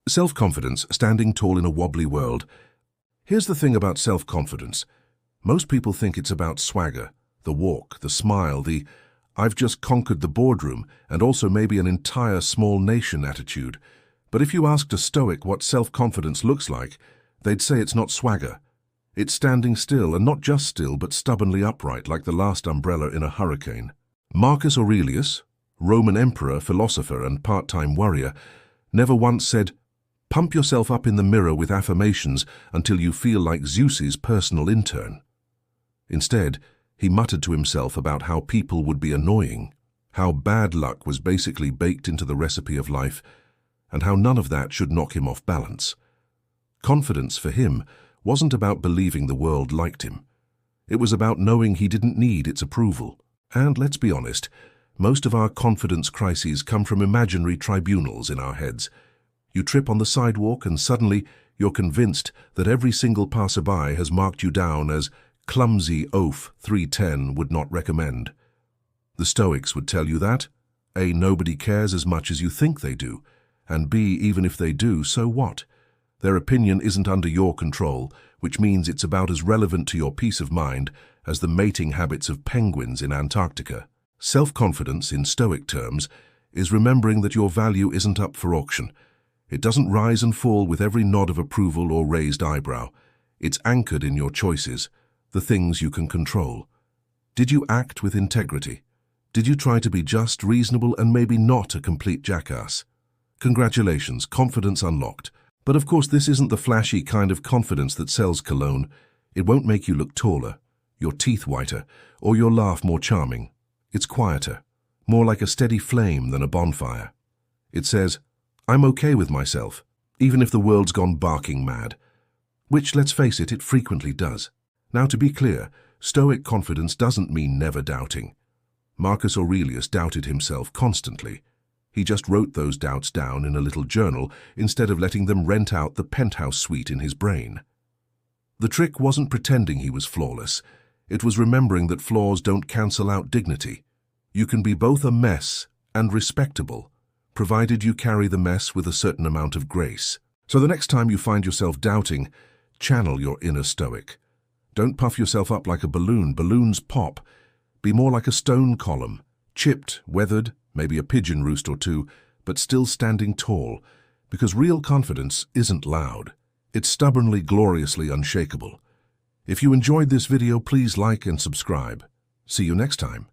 Self-confidence, standing tall in a wobbly world. Here's the thing about self-confidence. Most people think it's about swagger, the walk, the smile, the "I've just conquered the boardroom," and also maybe an entire small nation attitude. But if you asked a Stoic what self-confidence looks like, they'd say it's not swagger. It's standing still, and not just still, but stubbornly upright, like the last umbrella in a hurricane. Marcus Aurelius, Roman emperor, philosopher, and part-time warrior, never once said, "Pump yourself up in the mirror with affirmations until you feel like Zeus's personal intern." Instead, he muttered to himself about how people would be annoying, how bad luck was basically baked into the recipe of life, and how none of that should knock him off balance. Confidence for him wasn't about believing the world liked him. It was about knowing he didn't need its approval. And let's be honest, most of our confidence crises come from imaginary tribunals in our heads. You trip on the sidewalk and suddenly you're convinced that every single passerby has marked you down as clumsy oaf 310 would not recommend. The Stoics would tell you that A, nobody cares as much as you think they do, and B, even if they do, so what? Their opinion isn't under your control, which means it's about as relevant to your peace of mind as the mating habits of penguins in Antarctica. Self-confidence, in Stoic terms, is remembering that your value isn't up for auction. It doesn't rise and fall with every nod of approval or raised eyebrow. It's anchored in your choices, the things you can control. Did you act with integrity? Did you try to be just, reasonable, and maybe not a complete jackass? Congratulations, confidence unlocked. But of course, this isn't the flashy kind of confidence that sells cologne. It won't make you look taller, your teeth whiter, or your laugh more charming. It's quieter, more like a steady flame than a bonfire. It says, "I'm okay with myself, even if the world's gone barking mad." Which, let's face it, it frequently does. Now, to be clear, Stoic confidence doesn't mean never doubting. Marcus Aurelius doubted himself constantly. He just wrote those doubts down in a little journal instead of letting them rent out the penthouse suite in his brain. The trick wasn't pretending he was flawless. It was remembering that flaws don't cancel out dignity. You can be both a mess and respectable, provided you carry the mess with a certain amount of grace. So the next time you find yourself doubting, channel your inner Stoic. Don't puff yourself up like a balloon. Balloons pop. Be more like a stone column, chipped, weathered, maybe a pigeon roost or two, but still standing tall, because real confidence isn't loud. It's stubbornly, gloriously unshakable. If you enjoyed this video, please like and subscribe. See you next time.